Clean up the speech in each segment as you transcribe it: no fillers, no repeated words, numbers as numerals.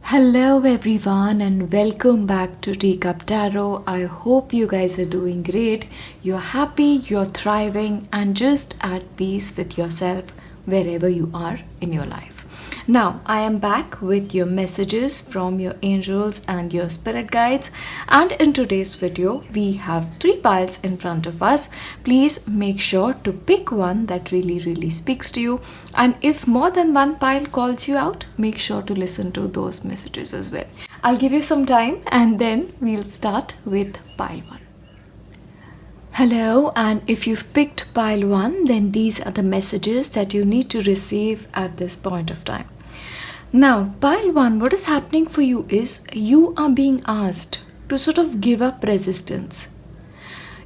Hello everyone and welcome back to Teacup Tarot. I hope you guys are doing great. You're happy, you're thriving and just at peace with yourself wherever you are in your life. Now, I am back with your messages from your angels and your spirit guides, and in today's video we have three piles in front of us. Please make sure to pick one that really speaks to you, and if more than one pile calls you out, make sure to listen to those messages as well. I'll give you some time and then we'll start with pile 1. Hello, and if you've picked pile 1, then these are the messages that you need to receive at this point of time. Now, pile 1, what is happening for you is you are being asked to sort of give up resistance.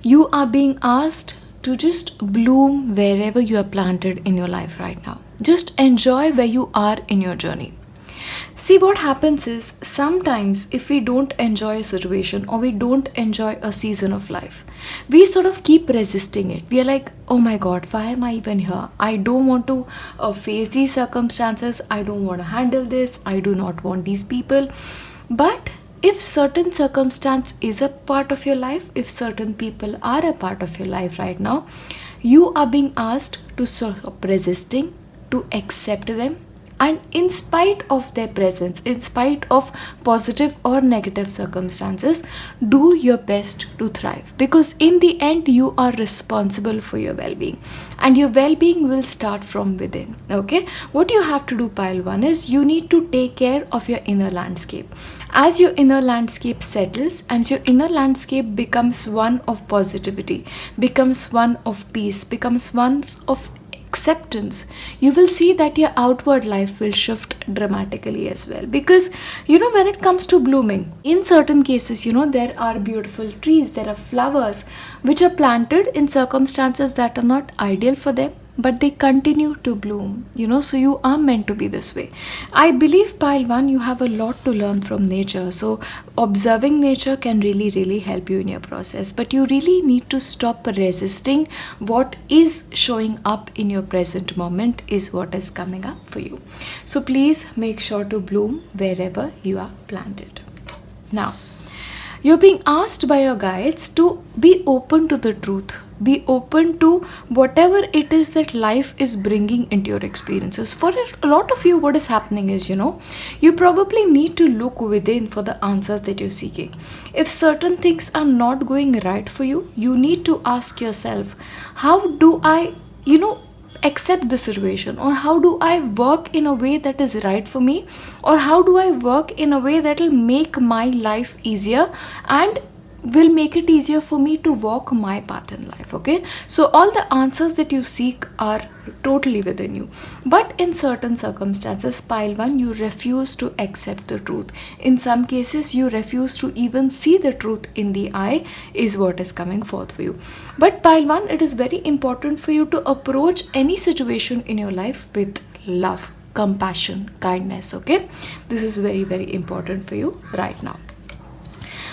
You are being asked to just bloom wherever you are planted in your life right now. Just enjoy where you are in your journey. See, what happens is sometimes if we don't enjoy a situation or we don't enjoy a season of life, we sort of keep resisting it. We are like, oh my god, why am I even here? I don't want to face these circumstances. I don't want to handle this. I do not want these people. But if certain circumstance is a part of your life, if certain people are a part of your life right now, you are being asked to stop resisting, to accept them, and in spite of their presence, in spite of positive or negative circumstances, do your best to thrive, because in the end you are responsible for your well-being, and your well-being will start from within. Okay, what you have to do, pile 1, is you need to take care of your inner landscape. As your inner landscape settles, and your inner landscape becomes one of positivity, becomes one of peace, becomes one of acceptance, you will see that your outward life will shift dramatically as well. Because when it comes to blooming, in certain cases, there are beautiful trees, there are flowers which are planted in circumstances that are not ideal for them, but they continue to bloom, so you are meant to be this way. I believe, pile 1, you have a lot to learn from nature, so observing nature can really help you in your process, but you really need to stop resisting what is showing up in your present moment is what is coming up for you. So please make sure to bloom wherever you are planted. Now, you're being asked by your guides to be open to the truth. Be open to whatever it is that life is bringing into your experiences. For a lot of you, what is happening is, you probably need to look within for the answers that you're seeking. If certain things are not going right for you, you need to ask yourself, how do I, accept the situation, or how do I work in a way that is right for me, or how do I work in a way that will make my life easier and will make it easier for me to walk my path in life. Okay, so all the answers that you seek are totally within you, but in certain circumstances, pile 1, you refuse to accept the truth. In some cases, you refuse to even see the truth in the eye is what is coming forth for you. But pile 1, it is very important for you to approach any situation in your life with love, compassion, kindness. Okay, this is very important for you right now.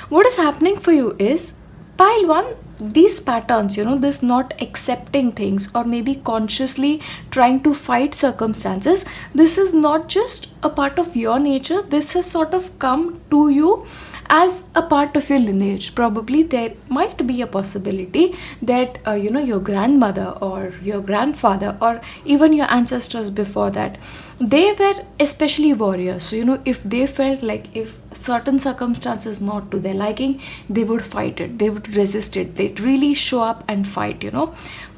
What is happening for you is, pile 1, these patterns, this not accepting things or maybe consciously trying to fight circumstances, this is not just a part of your nature. This has sort of come to you as a part of your lineage. Probably there might be a possibility that your grandmother or your grandfather or even your ancestors before that, they were especially warriors. So if they felt like if certain circumstances not to their liking, they would fight it, they would resist it, they'd really show up and fight.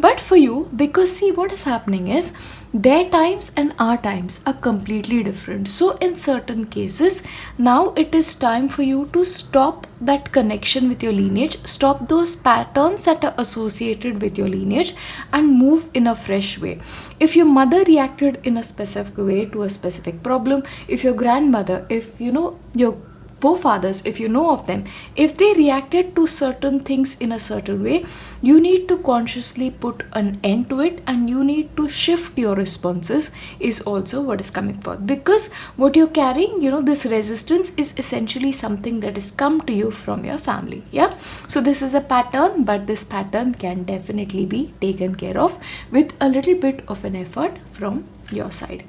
But for you, because see, what is happening is their times and our times are completely different. So in certain cases, now it is time for you to stop that connection with your lineage, stop those patterns that are associated with your lineage, and move in a fresh way. If your mother reacted in a specific way to a specific problem, if your grandmother, if your forefathers, if you know of them, if they reacted to certain things in a certain way, you need to consciously put an end to it, and you need to shift your responses is also what is coming forth. Because what you're carrying, this resistance is essentially something that has come to you from your family. Yeah, so this is a pattern, but this pattern can definitely be taken care of with a little bit of an effort from your side.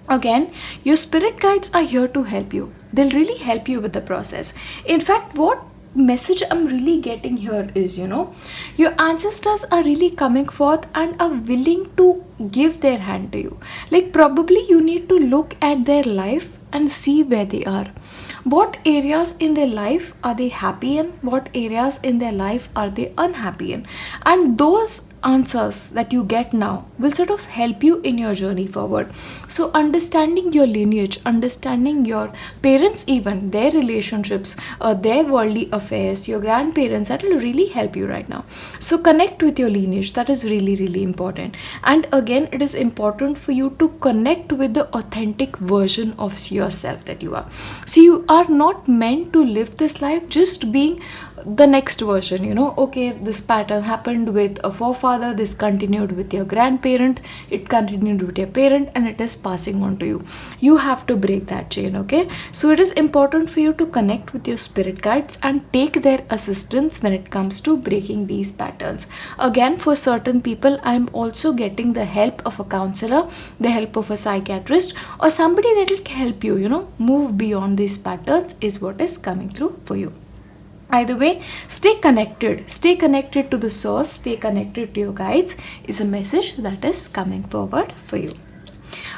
Again, your spirit guides are here to help you. They'll really help you with the process. In fact, what message I'm really getting here is, your ancestors are really coming forth and are willing to give their hand to you. Like, probably you need to look at their life and see where they are. What areas in their life are they happy in? What areas in their life are they unhappy in? And those answers that you get now will sort of help you in your journey forward. So understanding your lineage, understanding your parents, even their relationships, their worldly affairs, your grandparents, that will really help you right now. So connect with your lineage. That is really, really important. And again, it is important for you to connect with the authentic version of yourself that you are. So you are not meant to live this life just being the next version. Okay, this pattern happened with a forefather, this continued with your grandparent, it continued with your parent, and it is passing on to you. You have to break that chain. Okay, so it is important for you to connect with your spirit guides and take their assistance when it comes to breaking these patterns. Again, for certain people, I am also getting the help of a counselor, the help of a psychiatrist, or somebody that will help you move beyond these patterns is what is coming through for you. Either way, stay connected to the source, stay connected to your guides is a message that is coming forward for you.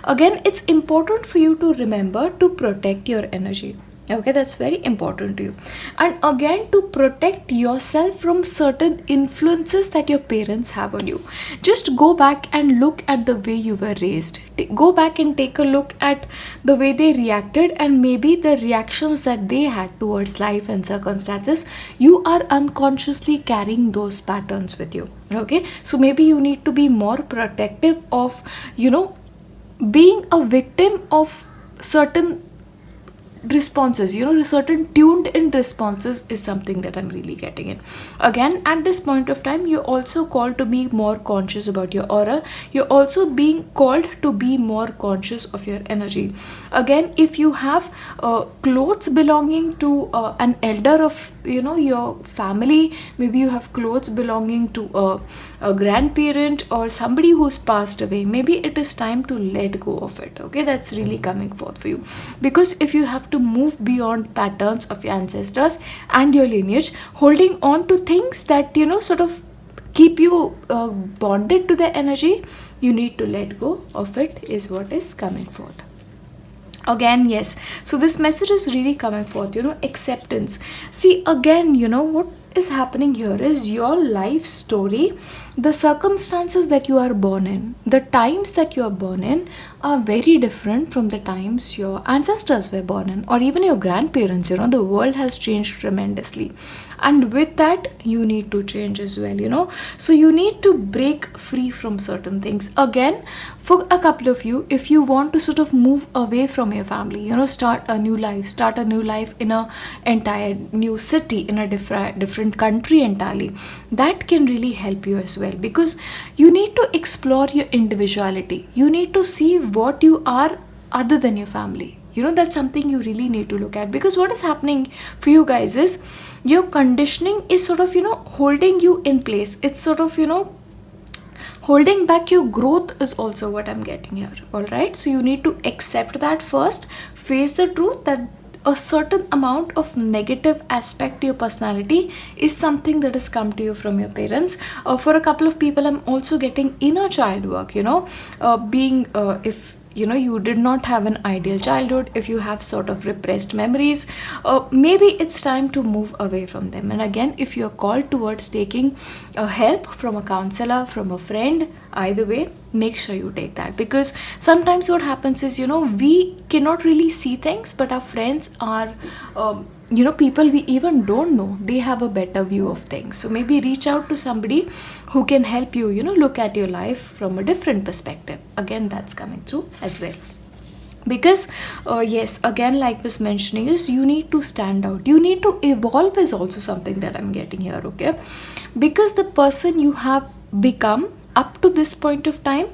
Again, it's important for you to remember to protect your energy. Okay, that's very important to you. And again, to protect yourself from certain influences that your parents have on you. Just go back and look at the way you were raised. Go back and take a look at the way they reacted, and maybe the reactions that they had towards life and circumstances. You are unconsciously carrying those patterns with you. Okay, so maybe you need to be more protective of, being a victim of certain responses, certain tuned in responses is something that I'm really getting in. Again, at this point of time, you're also called to be more conscious about your aura. You're also being called to be more conscious of your energy. Again, if you have clothes belonging to an elder of your family, maybe you have clothes belonging to a grandparent or somebody who's passed away, maybe it is time to let go of it. Okay, that's really coming forth for you, because if you have to move beyond patterns of your ancestors and your lineage, holding on to things that sort of keep you bonded to the energy, you need to let go of it is what is coming forth. Again, yes, so this message is really coming forth, acceptance. See, again, what is happening here is your life story, the circumstances that you are born in, the times that you are born in are very different from the times your ancestors were born in, or even your grandparents. The world has changed tremendously, and with that you need to change as well. So you need to break free from certain things. Again, for a couple of you, if you want to sort of move away from your family, start a new life in a entire new city, in a different country entirely, that can really help you as well, because you need to explore your individuality. You need to see what you are other than your family. That's something you really need to look at, because what is happening for you guys is your conditioning is sort of holding you in place. It's sort of holding back your growth is also what I'm getting here. All right, so you need to accept that first, face the truth that a certain amount of negative aspect to your personality is something that has come to you from your parents. For a couple of people, I'm also getting inner child work, being if you did not have an ideal childhood, if you have sort of repressed memories, maybe it's time to move away from them. And again, if you're called towards taking help from a counselor, from a friend, either way, make sure you take that, because sometimes what happens is we cannot really see things, but our friends are people we even don't know, they have a better view of things. So maybe reach out to somebody who can help you look at your life from a different perspective. Again, that's coming through as well, because yes, again, like was mentioning, is you need to stand out, you need to evolve is also something that I'm getting here. Okay, because the person you have become up to this point of time,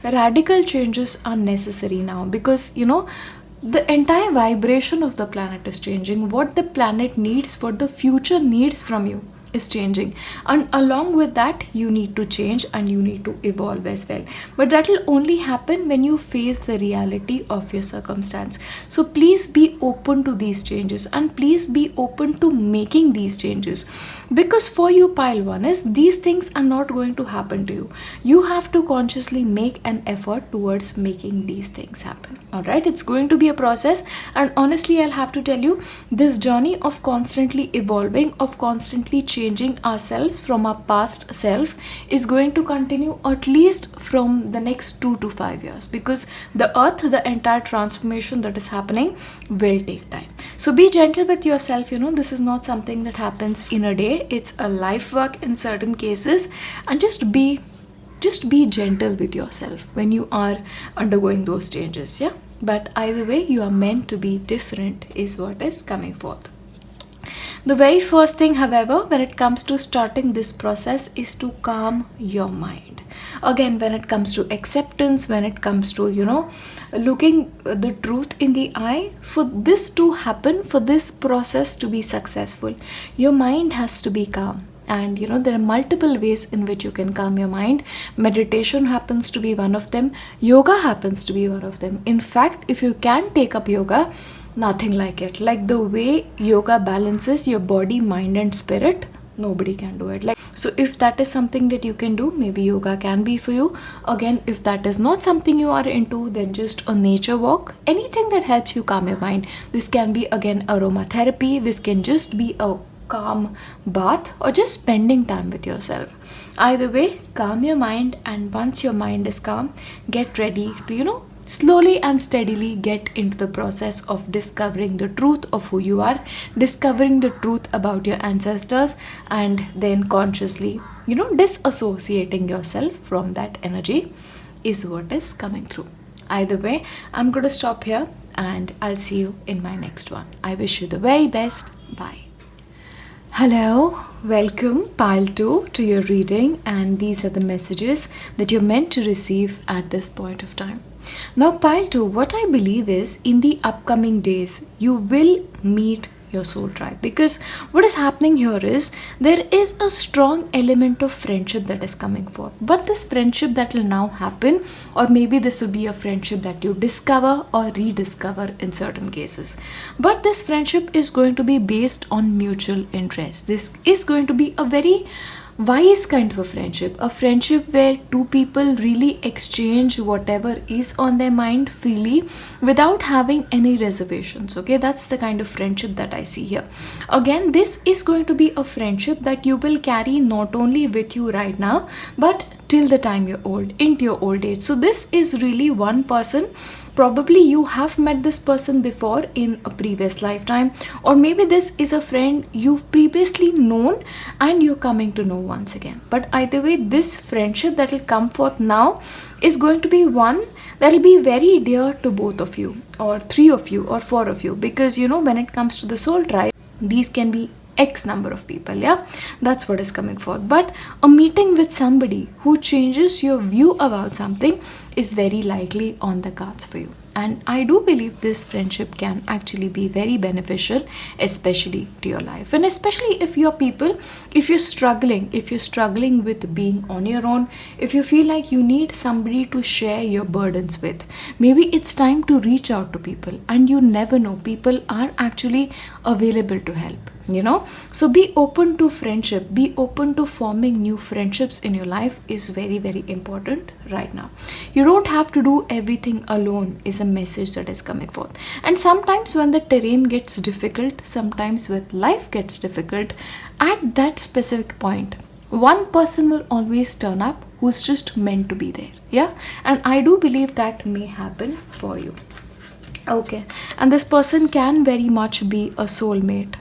radical changes are necessary now, because the entire vibration of the planet is changing. What the planet needs, what the future needs from you is changing, and along with that you need to change and you need to evolve as well. But that will only happen when you face the reality of your circumstance. So please be open to these changes, and please be open to making these changes, because for you, pile 1 is, these things are not going to happen to you. You have to consciously make an effort towards making these things happen. All right, it's going to be a process, and honestly I'll have to tell you, this journey of constantly evolving, of constantly changing ourselves from our past self, is going to continue at least from the next 2 to 5 years, because the earth, the entire transformation that is happening, will take time. So be gentle with yourself. This is not something that happens in a day. It's a life work in certain cases, and just be gentle with yourself when you are undergoing those changes. Yeah, but either way, you are meant to be different is what is coming forth. The very first thing, however, when it comes to starting this process, is to calm your mind. Again, when it comes to acceptance, when it comes to looking the truth in the eye, for this to happen, for this process to be successful, your mind has to be calm. And there are multiple ways in which you can calm your mind. Meditation happens to be one of them. Yoga happens to be one of them. In fact, if you can take up yoga, nothing like it. Like the way yoga balances your body, mind and spirit, nobody can do it. So if that is something that you can do, maybe yoga can be for you. Again, if that is not something you are into, then just a nature walk, anything that helps you calm your mind. This can be, again, aromatherapy. This can just be a calm bath, or just spending time with yourself. Either way, calm your mind, and once your mind is calm, get ready to slowly and steadily get into the process of discovering the truth of who you are, discovering the truth about your ancestors, and then consciously disassociating yourself from that energy is what is coming through. Either way, I'm going to stop here, and I'll see you in my next one. I wish you the very best. Bye. Hello, welcome pile 2 to your reading, and these are the messages that you're meant to receive at this point of time. Now pile 2, what I believe is, in the upcoming days you will meet your soul tribe, because what is happening here is, there is a strong element of friendship that is coming forth. But this friendship that will now happen, or maybe this will be a friendship that you discover or rediscover in certain cases, but this friendship is going to be based on mutual interest. This is going to be a very wise kind of a friendship where two people really exchange whatever is on their mind freely without having any reservations. Okay, that's the kind of friendship that I see here. Again, this is going to be a friendship that you will carry not only with you right now, but till the time you're old, into your old age. So this is really one person. Probably you have met this person before in a previous lifetime, or maybe this is a friend you've previously known and you're coming to know once again. But either way, this friendship that will come forth now is going to be one that will be very dear to both of you, or 3 of you, or 4 of you, because when it comes to the soul tribe, these can be X number of people. Yeah, that's what is coming forth. But a meeting with somebody who changes your view about something is very likely on the cards for you. And I do believe this friendship can actually be very beneficial, especially to your life. And especially if you're people, if you're struggling with being on your own, if you feel like you need somebody to share your burdens with, maybe it's time to reach out to people. And you never know, people are actually available to help. So be open to friendship, be open to forming new friendships in your life is very, very important right now. You don't have to do everything alone is a message that is coming forth. And sometimes when the terrain gets difficult, sometimes when life gets difficult, at that specific point, one person will always turn up who's just meant to be there. Yeah, and I do believe that may happen for you. Okay, and this person can very much be a soulmate.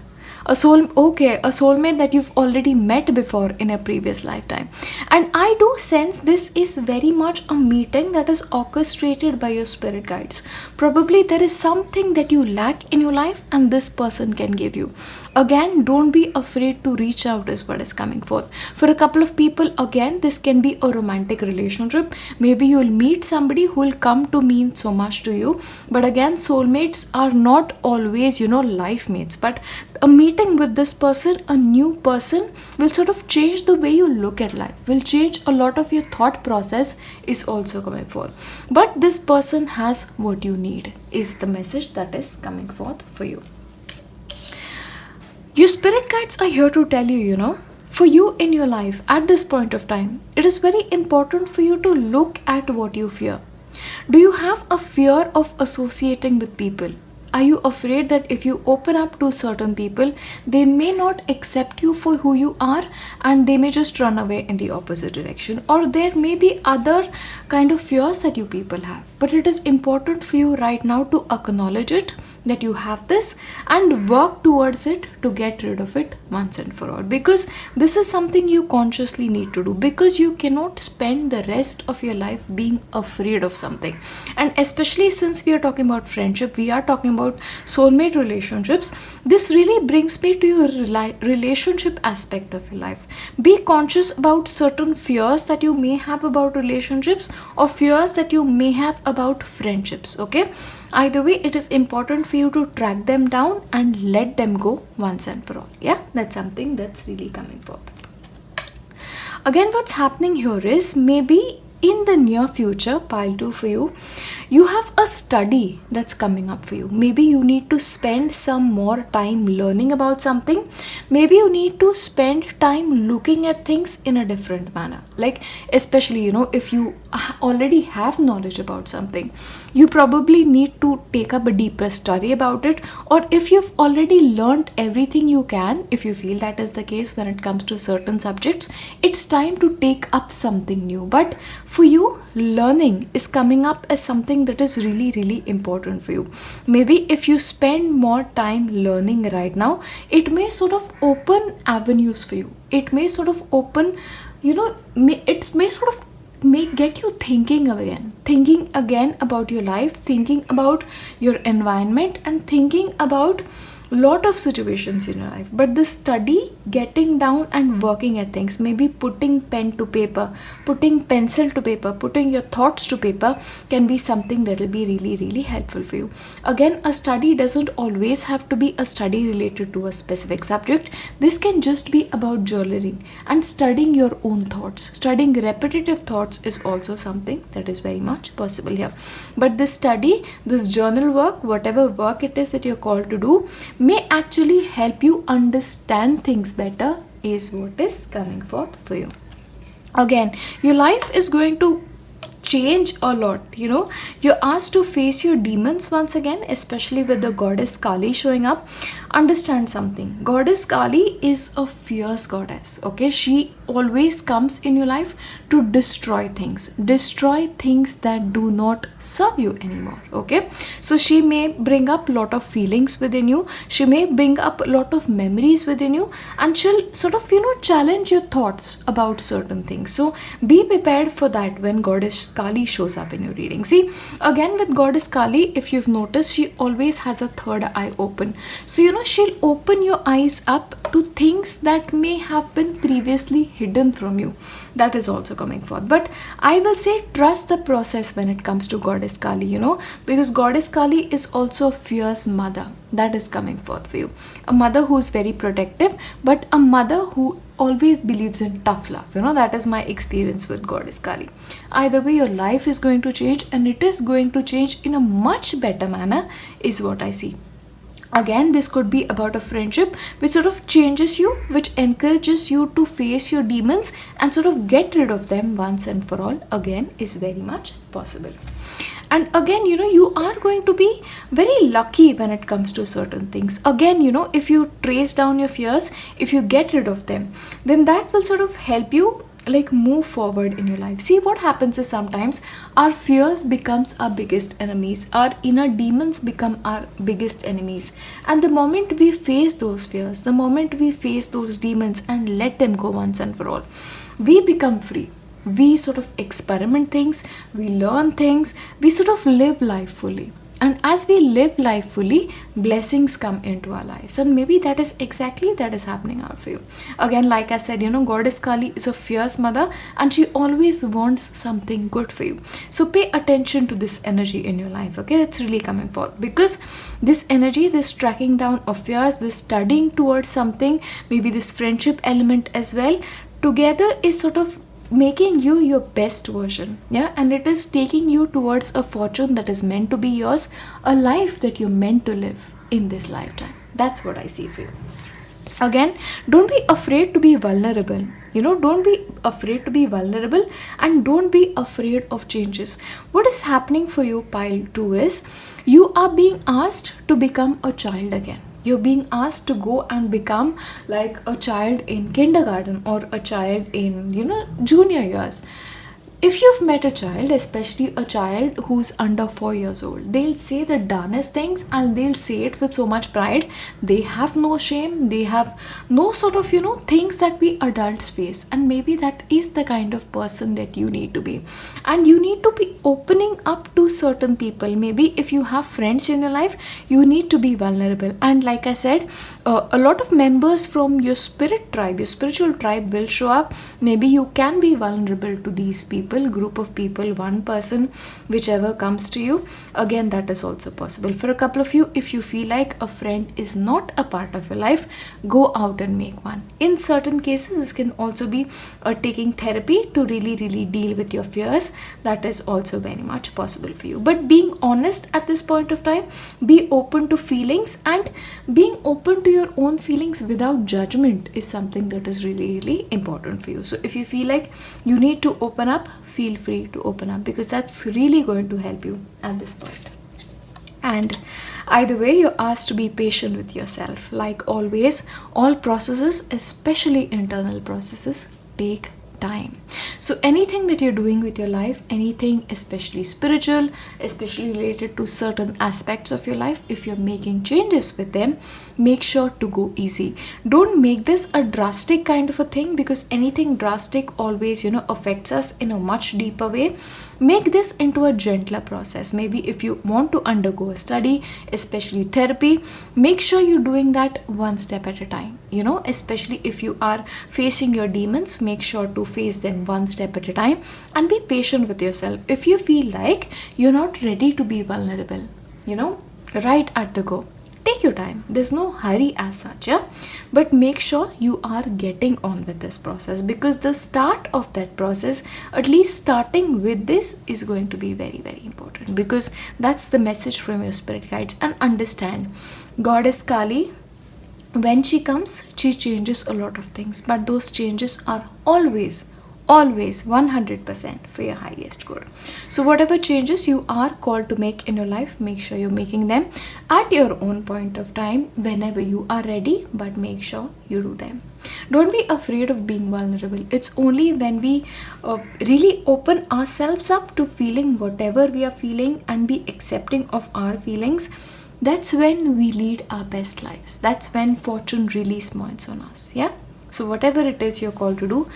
A soulmate that you've already met before in a previous lifetime. And I do sense this is very much a meeting that is orchestrated by your spirit guides. Probably there is something that you lack in your life and this person can give you. Again, don't be afraid to reach out is what is coming forth. For a couple of people, again, this can be a romantic relationship. Maybe you'll meet somebody who will come to mean so much to you. But again, soulmates are not always, life mates. But a meeting with this person, a new person, will sort of change the way you look at life, will change a lot of your thought process, is also coming forth. But this person has what you need, is the message that is coming forth for you. Your spirit guides are here to tell you, for you in your life at this point of time, it is very important for you to look at what you fear. Do you have a fear of associating with people? Are you afraid that if you open up to certain people, they may not accept you for who you are and they may just run away in the opposite direction? Or there may be other kind of fears that you people have. But it is important for you right now to acknowledge it, that you have this, and work towards it to get rid of it once and for all. Because this is something you consciously need to do, because you cannot spend the rest of your life being afraid of something. And especially since we are talking about friendship, we are talking about soulmate relationships, this really brings me to your relationship aspect of your life. Be conscious about certain fears that you may have about relationships, or fears that you may have about friendships. Okay, either way, it is important for you to track them down and let them go once and for all. Yeah, that's something that's really coming forth. Again, what's happening here is, maybe in the near future, pile 2 for you, you have a study that's coming up for you. Maybe you need to spend some more time learning about something. Maybe you need to spend time looking at things in a different manner. Like, especially, if you already have knowledge about something, you probably need to take up a deeper study about it. Or if you've already learned everything you can, if you feel that is the case when it comes to certain subjects, it's time to take up something new. But for you, learning is coming up as something that is really, really important for you. Maybe if you spend more time learning right now, it may sort of open avenues for you. It may sort of open, it may sort of get you thinking again about your life, thinking about your environment, and thinking about lot of situations in your life. But the study, getting down and working at things, maybe putting pen to paper, putting pencil to paper, putting your thoughts to paper, can be something that will be really, really helpful for you. Again, a study doesn't always have to be a study related to a specific subject. This can just be about journaling and studying your own thoughts. Studying repetitive thoughts is also something that is very much possible here. But this study, this journal work, whatever work it is that you're called to do, may actually help you understand things better, is what is coming forth for you. Again, your life is going to change a lot. You're asked to face your demons once again, especially with the goddess Kali showing up. Understand something, goddess Kali is a fierce goddess. Okay, she always comes in your life to destroy things that do not serve you anymore. Okay, so she may bring up a lot of feelings within you, she may bring up a lot of memories within you, and she'll sort of challenge your thoughts about certain things. So be prepared for that when goddess Kali shows up in your reading. See, again with goddess Kali, if you've noticed, she always has a third eye open. So she'll open your eyes up to things that may have been previously hidden from you. That is also coming forth. But I will say, trust the process when it comes to goddess Kali, because goddess Kali is also a fierce mother that is coming forth for you. A mother who is very protective, but a mother who always believes in tough love. That is my experience with goddess Kali. Either way, your life is going to change, and it is going to change in a much better manner, is what I see. Again, this could be about a friendship which sort of changes you, which encourages you to face your demons and sort of get rid of them once and for all. Again, is very much possible. And again, you are going to be very lucky when it comes to certain things. Again, if you trace down your fears, if you get rid of them, then that will sort of help you move forward in your life. See, what happens is sometimes our fears becomes our biggest enemies, our inner demons become our biggest enemies, and the moment we face those fears, the moment we face those demons and let them go once and for all, we become free. We sort of experiment things, we learn things, we sort of live life fully. And as we live life fully, blessings come into our lives. And maybe that is exactly that is happening out for you. Again, like I said, Goddess Kali is a fierce mother and she always wants something good for you. So pay attention to this energy in your life, okay? It's really coming forth, because this energy, this tracking down of fears, this studying towards something, maybe this friendship element as well, together is sort of making you your best version, yeah, and it is taking you towards a fortune that is meant to be yours, a life that you're meant to live in this lifetime. That's what I see for you. Again, don't be afraid to be vulnerable. Don't be afraid to be vulnerable, and don't be afraid of changes. What is happening for you, pile 2, is you are being asked to become a child again. You're being asked to go and become like a child in kindergarten or a child in junior years. If you've met a child, especially a child who's under 4 years old, they'll say the darnest things and they'll say it with so much pride. They have no shame. They have no sort of, things that we adults face. And maybe that is the kind of person that you need to be. And you need to be opening up to certain people. Maybe if you have friends in your life, you need to be vulnerable. And like I said, a lot of members from your spirit tribe, your spiritual tribe will show up. Maybe you can be vulnerable to these people, group of people, one person, whichever comes to you. Again, that is also possible. For a couple of you, if you feel like a friend is not a part of your life, go out and make one. In certain cases, this can also be taking therapy to really deal with your fears. That is also very much possible for you. But being honest at this point of time, be open to feelings, and being open to your own feelings without judgment is something that is really important for you. So if you feel like you need to open up, feel free to open up, because that's really going to help you at this point. And either way, you're asked to be patient with yourself. Like always, all processes, especially internal processes, take time. So anything that you're doing with your life, anything especially spiritual, especially related to certain aspects of your life, if you're making changes with them, make sure to go easy. Don't make this a drastic kind of a thing, because anything drastic always affects us in a much deeper way. Make this into a gentler process. Maybe if you want to undergo a study, especially therapy, make sure you're doing that one step at a time. Especially if you are facing your demons, make sure to face them one step at a time, and be patient with yourself. If you feel like you're not ready to be vulnerable, right at the go, take your time. There's no hurry as such, yeah? But make sure you are getting on with this process, because the start of that process, at least starting with this, is going to be very important, because that's the message from your spirit guides. And understand, Goddess Kali, when she comes, she changes a lot of things, but those changes are always 100% for your highest good. So whatever changes you are called to make in your life, make sure you're making them at your own point of time, whenever you are ready, but make sure you do them. Don't be afraid of being vulnerable. It's only when we really open ourselves up to feeling whatever we are feeling and be accepting of our feelings, that's when we lead our best lives. That's when fortune really smiles on us, yeah? So whatever it is you're called to do,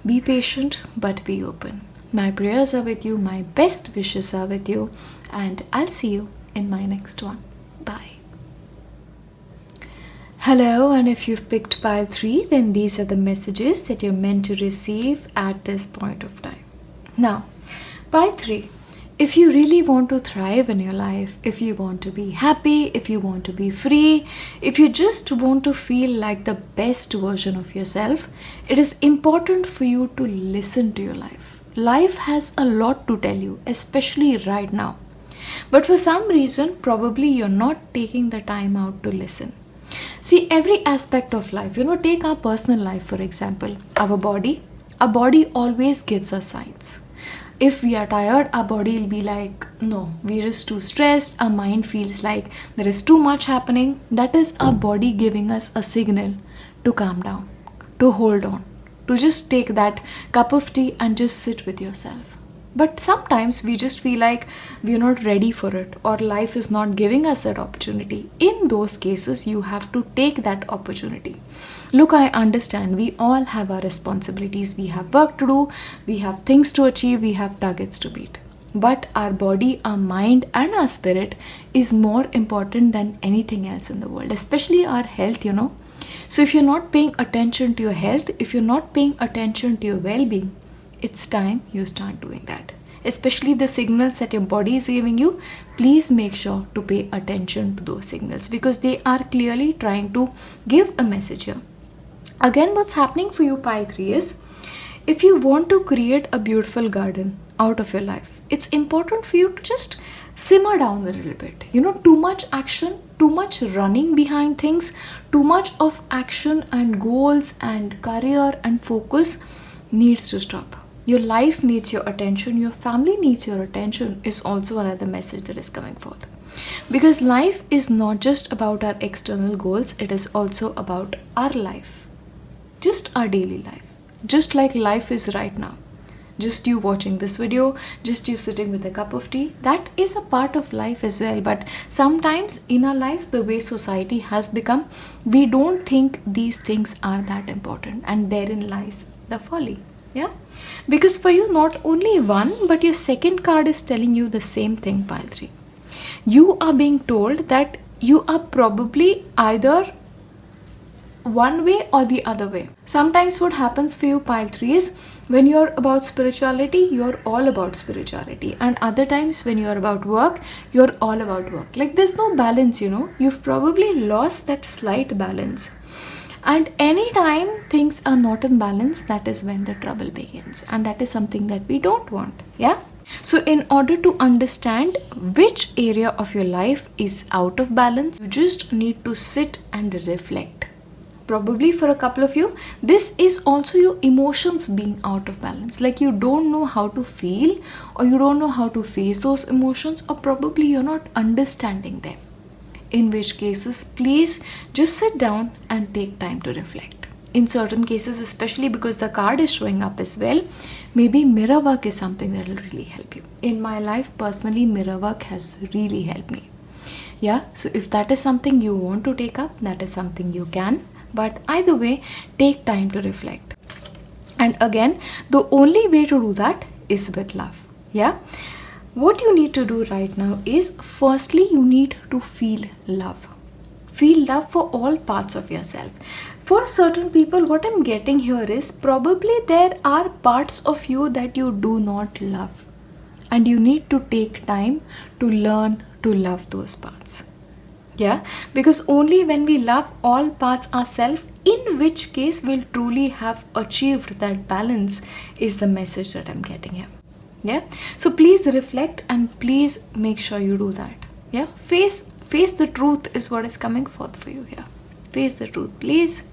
be patient but be open. My prayers are with you, my best wishes are with you, and I'll see you in my next one. Bye. Hello, and if you've picked pile 3, then these are the messages that you're meant to receive at this point of time. Now, pile 3. If you really want to thrive in your life, if you want to be happy, if you want to be free, if you just want to feel like the best version of yourself, it is important for you to listen to your life. Life has a lot to tell you, especially right now. But for some reason, probably you're not taking the time out to listen. See, every aspect of life, take our personal life, for example, our body always gives us signs. If we are tired, our body will be like, no, we're just too stressed. Our mind feels like there is too much happening. That is our body giving us a signal to calm down, to hold on, to just take that cup of tea and just sit with yourself. But sometimes we just feel like we're not ready for it, or life is not giving us that opportunity. In those cases, you have to take that opportunity. Look, I understand we all have our responsibilities. We have work to do, we have things to achieve, we have targets to beat. but our body, our mind, and our spirit is more important than anything else in the world, especially our health, So if you're not paying attention to your health, if you're not paying attention to your well-being, it's time you start doing that. Especially the signals that your body is giving you, please make sure to pay attention to those signals, because they are clearly trying to give a message here. Again, what's happening for you, pile 3, is if you want to create a beautiful garden out of your life, it's important for you to just simmer down a little bit. Too much action, too much running behind things, too much of action and goals and career and focus needs to stop. Your life needs your attention, your family needs your attention is also another message that is coming forth. Because life is not just about our external goals, it is also about our life. Just our daily life. Just like life is right now. Just you watching this video, just you sitting with a cup of tea, that is a part of life as well. But sometimes in our lives, the way society has become, we don't think these things are that important, and therein lies the folly. Yeah, because for you, not only one, but your second card is telling you the same thing, pile 3. You are being told that you are probably either one way or the other way. Sometimes what happens for you, pile 3, is when you're about spirituality, you're all about spirituality, and other times when you're about work, you're all about work. Like there's no balance, You've probably lost that slight balance. And anytime things are not in balance, that is when the trouble begins. And that is something that we don't want. Yeah. So in order to understand which area of your life is out of balance, you just need to sit and reflect. Probably for a couple of you, this is also your emotions being out of balance. Like you don't know how to feel, or you don't know how to face those emotions, or probably you're not understanding them. In which cases, please just sit down and take time to reflect. In certain cases, especially because the card is showing up as well, maybe mirror work is something that will really help you. In my life, personally, mirror work has really helped me. Yeah, so if that is something you want to take up, that is something you can. But either way, take time to reflect. And again, the only way to do that is with love. Yeah. What you need to do right now is, firstly, you need to feel love. Feel love for all parts of yourself. For certain people, what I'm getting here is probably there are parts of you that you do not love. And you need to take time to learn to love those parts. Yeah, because only when we love all parts ourselves, in which case we'll truly have achieved that balance, is the message that I'm getting here. Yeah, so please reflect and please make sure you do that. Yeah, face the truth is what is coming forth for you here. Face the truth, please.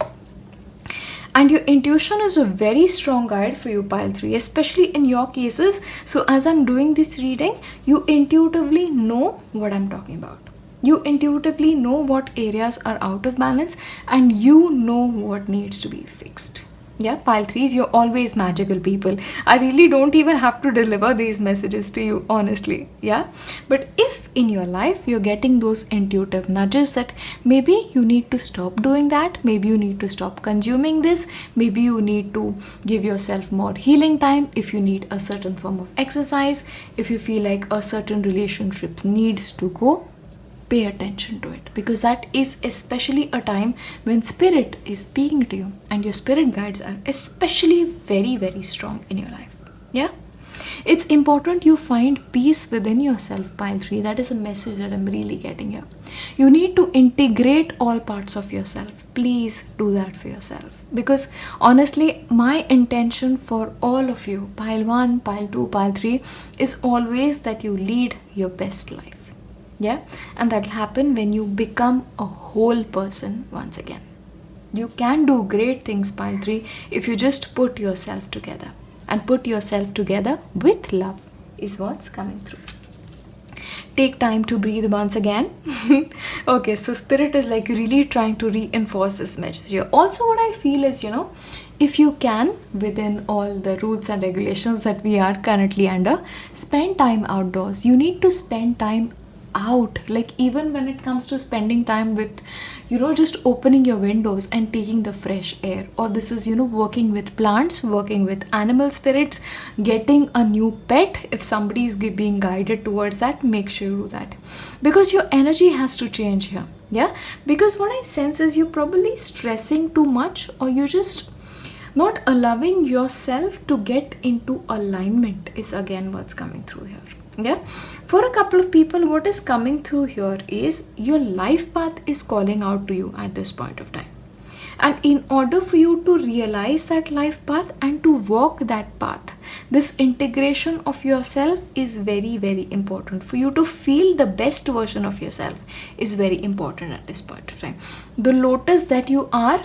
And your intuition is a very strong guide for you, pile 3, especially in your cases. So as I'm doing this reading, you intuitively know what I'm talking about. You intuitively know what areas are out of balance, and you know what needs to be fixed. Yeah, pile 3s, you're always magical people. I really don't even have to deliver these messages to you, honestly. Yeah, but if in your life you're getting those intuitive nudges that maybe you need to stop doing that, maybe you need to stop consuming this, maybe you need to give yourself more healing time, if you need a certain form of exercise, if you feel like a certain relationship needs to go, pay attention to it, because that is especially a time when spirit is speaking to you, and your spirit guides are especially very, very strong in your life. Yeah, it's important you find peace within yourself, pile 3. That is a message that I'm really getting here. You need to integrate all parts of yourself. Please do that for yourself, because honestly, my intention for all of you, pile 1, pile 2, pile 3, is always that you lead your best life. Yeah, and that will happen when you become a whole person once again. You can do great things, pile 3, if you just put yourself together. And put yourself together with love is what's coming through. Take time to breathe once again. Okay, so spirit is like really trying to reinforce this message here. Also, what I feel is, if you can, within all the rules and regulations that we are currently under, spend time outdoors. You need to spend time out. Like even when it comes to spending time with, just opening your windows and taking the fresh air, or this is, working with plants, working with animal spirits, getting a new pet. If somebody is being guided towards that, make sure you do that, because your energy has to change here. Yeah, because what I sense is you're probably stressing too much, or you just not allowing yourself to get into alignment is again what's coming through here. Yeah, for a couple of people, what is coming through here is your life path is calling out to you at this point of time. And in order for you to realize that life path and to walk that path, this integration of yourself is very, very important. For you to feel the best version of yourself is very important at this point of time. The lotus that you are,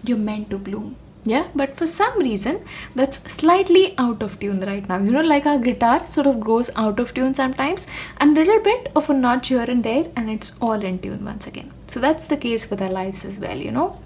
you're meant to bloom. Yeah, but for some reason that's slightly out of tune right now. Like our guitar sort of goes out of tune sometimes, and little bit of a notch here and there, and it's all in tune once again. So that's the case with our lives as well.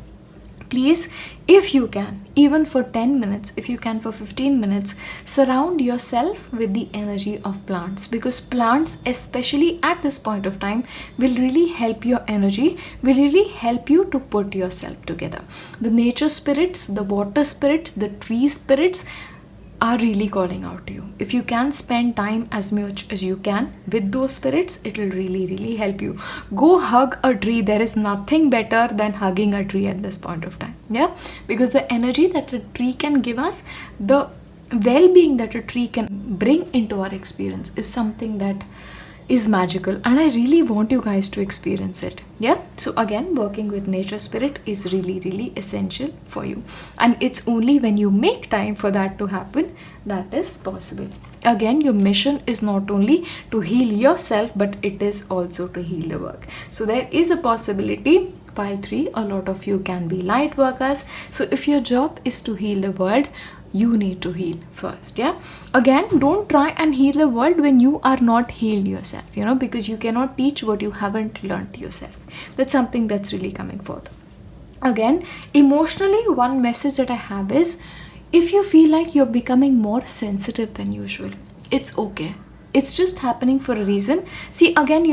Please, if you can, even for 10 minutes, if you can for 15 minutes, surround yourself with the energy of plants, because plants, especially at this point of time, will really help your energy, will really help you to put yourself together. The nature spirits, the water spirits, the tree spirits are really calling out to you. If you can spend time as much as you can with those spirits, it will really, really help you. Go hug a tree. There is nothing better than hugging a tree at this point of time. Yeah, because the energy that a tree can give us, the well-being that a tree can bring into our experience is something that is magical, and I really want you guys to experience it. Yeah, so again, working with nature spirit is really, really essential for you, and it's only when you make time for that to happen that is possible. Again, your mission is not only to heal yourself, but it is also to heal the work. So there is a possibility. Pile 3, a lot of you can be light workers. So if your job is to heal the world, you need to heal first. Yeah, again, don't try and heal the world when you are not healed yourself, because you cannot teach what you haven't learned yourself. That's something that's really coming forth. Again, emotionally, one message that I have is, if you feel like you're becoming more sensitive than usual, it's okay. It's just happening for a reason. See, again,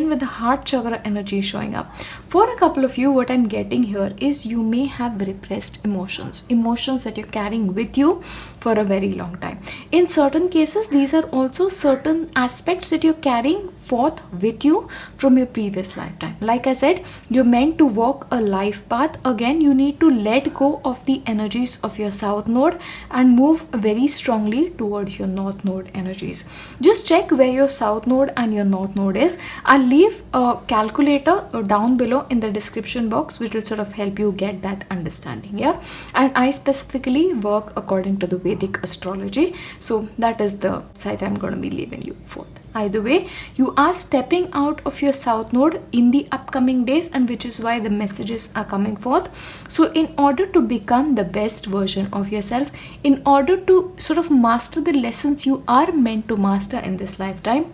with the heart chakra energy showing up. For a couple of you, what I'm getting here is you may have repressed emotions that you're carrying with you for a very long time. In certain cases, these are also certain aspects that you're carrying forth with you from your previous lifetime. Like I said, you're meant to walk a life path. Again, you need to let go of the energies of your south node and move very strongly towards your north node energies. Just check where your south node and your north node is. I'll leave a calculator down below in the description box, which will sort of help you get that understanding. Yeah, and I specifically work according to the Vedic astrology, so that is the site I'm going to be leaving you for. Either way, you are stepping out of your south node in the upcoming days, and which is why the messages are coming forth. So in order to become the best version of yourself, in order to sort of master the lessons you are meant to master in this lifetime,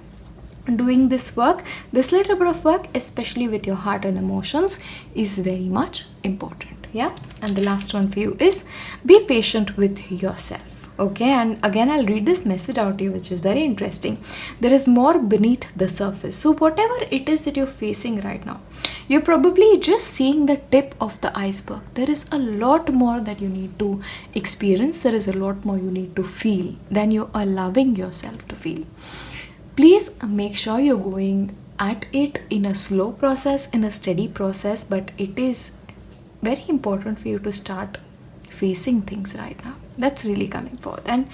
doing this work, this little bit of work, especially with your heart and emotions, is very much important. Yeah, and the last one for you is, be patient with yourself. Okay, and again, I'll read this message out to you, which is very interesting. There is more beneath the surface. So whatever it is that you're facing right now, you're probably just seeing the tip of the iceberg. There is a lot more that you need to experience. There is a lot more you need to feel than you're allowing yourself to feel. Please make sure you're going at it in a slow process, in a steady process, but it is very important for you to start facing things right now. That's really coming forth. And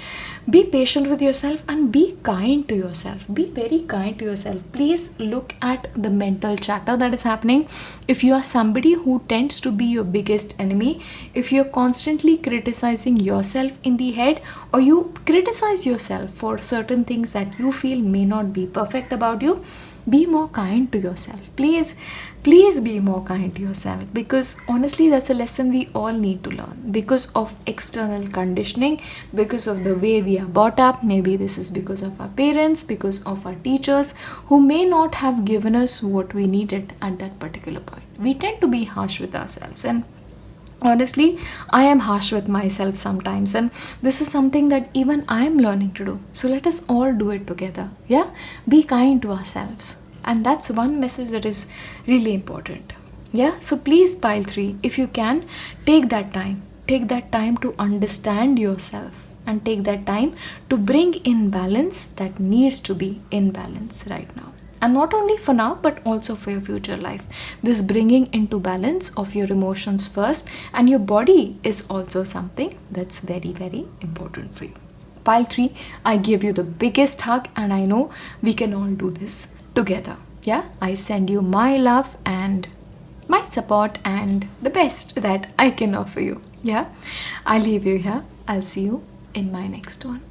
be patient with yourself and be kind to yourself. Be very kind to yourself. Please look at the mental chatter that is happening. If you are somebody who tends to be your biggest enemy, if you're constantly criticizing yourself in the head, or you criticize yourself for certain things that you feel may not be perfect about you, be more kind to yourself. Please be more kind to yourself, because honestly, that's a lesson we all need to learn because of external conditioning, because of the way we are brought up. Maybe this is because of our parents, because of our teachers who may not have given us what we needed at that particular point. We tend to be harsh with ourselves, and honestly, I am harsh with myself sometimes, and this is something that even I am learning to do. So let us all do it together. Yeah, be kind to ourselves. And that's one message that is really important. Yeah, so please, pile 3, if you can, take that time. Take that time to understand yourself and take that time to bring in balance that needs to be in balance right now. And not only for now, but also for your future life. This bringing into balance of your emotions first and your body is also something that's very, very important for you. Pile 3, I give you the biggest hug and I know we can all do this together. Yeah, I send you my love and my support and the best that I can offer you. Yeah, I leave you here. I'll see you in my next one.